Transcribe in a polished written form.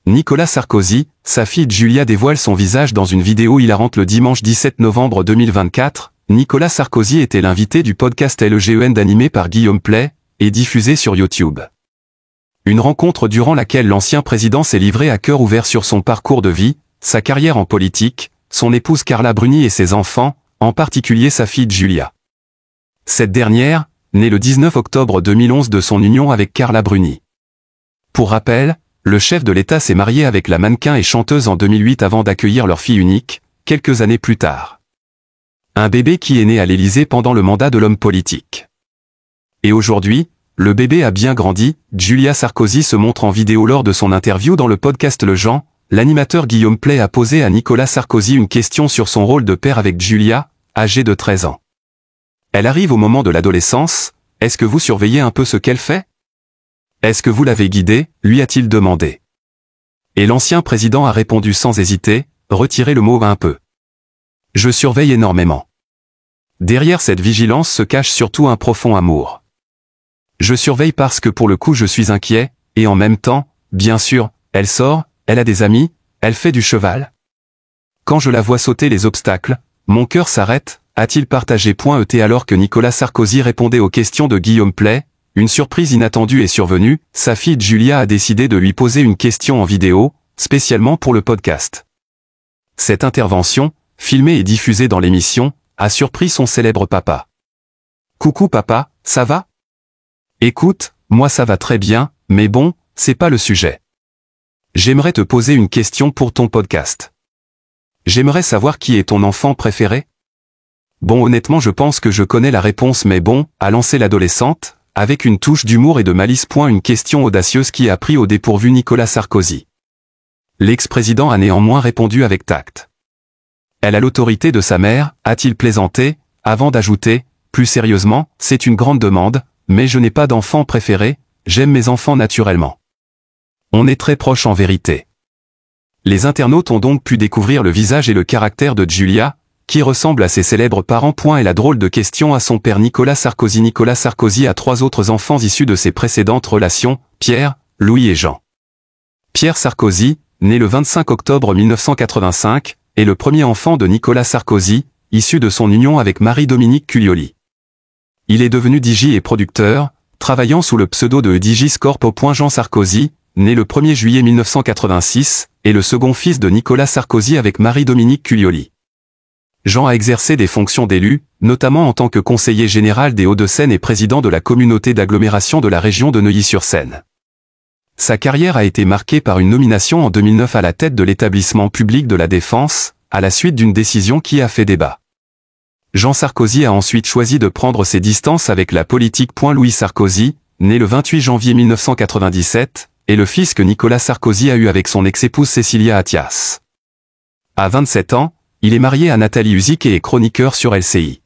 Nicolas Sarkozy, sa fille Julia dévoile son visage dans une vidéo hilarante le dimanche 17 novembre 2024. Nicolas Sarkozy était l'invité du podcast LEGEN animé par Guillaume Pley et diffusé sur YouTube. Une rencontre durant laquelle l'ancien président s'est livré à cœur ouvert sur son parcours de vie, sa carrière en politique, son épouse Carla Bruni et ses enfants, en particulier sa fille Julia. Cette dernière, née le 19 octobre 2011 de son union avec Carla Bruni. Pour rappel, le chef de l'État s'est marié avec la mannequin et chanteuse en 2008 avant d'accueillir leur fille unique, quelques années plus tard. Un bébé qui est né à l'Élysée pendant le mandat de l'homme politique. Et aujourd'hui, le bébé a bien grandi. Julia Sarkozy se montre en vidéo lors de son interview dans le podcast Le Jean. L'animateur Guillaume Pley a posé à Nicolas Sarkozy une question sur son rôle de père avec Julia, âgée de 13 ans. Elle arrive au moment de l'adolescence, est-ce que vous surveillez un peu ce qu'elle fait ? Est-ce que vous l'avez guidée, lui a-t-il demandé. Et l'ancien président a répondu sans hésiter, retirez le mot un peu. Je surveille énormément. Derrière cette vigilance se cache surtout un profond amour. Je surveille parce que pour le coup je suis inquiet, et en même temps, bien sûr, elle sort, elle a des amis, elle fait du cheval. Quand je la vois sauter les obstacles, mon cœur s'arrête, a-t-il partagé .et alors que Nicolas Sarkozy répondait aux questions de Guillaume Pley, une surprise inattendue est survenue, sa fille Julia a décidé de lui poser une question en vidéo, spécialement pour le podcast. Cette intervention, filmée et diffusée dans l'émission, a surpris son célèbre papa. « Coucou papa, ça va ? Écoute, moi ça va très bien, mais bon, c'est pas le sujet. J'aimerais te poser une question pour ton podcast. J'aimerais savoir qui est ton enfant préféré ? Bon honnêtement je pense que je connais la réponse mais bon, a lancé l'adolescente, avec une touche d'humour et de malice. Une question audacieuse qui a pris au dépourvu Nicolas Sarkozy. L'ex-président a néanmoins répondu avec tact. Elle a l'autorité de sa mère, a-t-il plaisanté, avant d'ajouter, plus sérieusement, c'est une grande demande, mais je n'ai pas d'enfant préféré, j'aime mes enfants naturellement. On est très proches en vérité. Les internautes ont donc pu découvrir le visage et le caractère de Julia, qui ressemble à ses célèbres parents. Et la drôle de question à son père Nicolas Sarkozy. Nicolas Sarkozy a 3 autres enfants issus de ses précédentes relations, Pierre, Louis et Jean. Pierre Sarkozy, né le 25 octobre 1985, est le premier enfant de Nicolas Sarkozy, issu de son union avec Marie-Dominique Culioli. Il est devenu DJ et producteur, travaillant sous le pseudo de Digiscorp. Jean Sarkozy, né le 1er juillet 1986, est le second fils de Nicolas Sarkozy avec Marie-Dominique Culioli. Jean a exercé des fonctions d'élu, notamment en tant que conseiller général des Hauts-de-Seine et président de la communauté d'agglomération de la région de Neuilly-sur-Seine. Sa carrière a été marquée par une nomination en 2009 à la tête de l'établissement public de la Défense, à la suite d'une décision qui a fait débat. Jean Sarkozy a ensuite choisi de prendre ses distances avec la politique. Louis Sarkozy, né le 28 janvier 1997, est le fils que Nicolas Sarkozy a eu avec son ex-épouse Cécilia Attias. À 27 ans, il est marié à Nathalie Uzik et est chroniqueur sur LCI.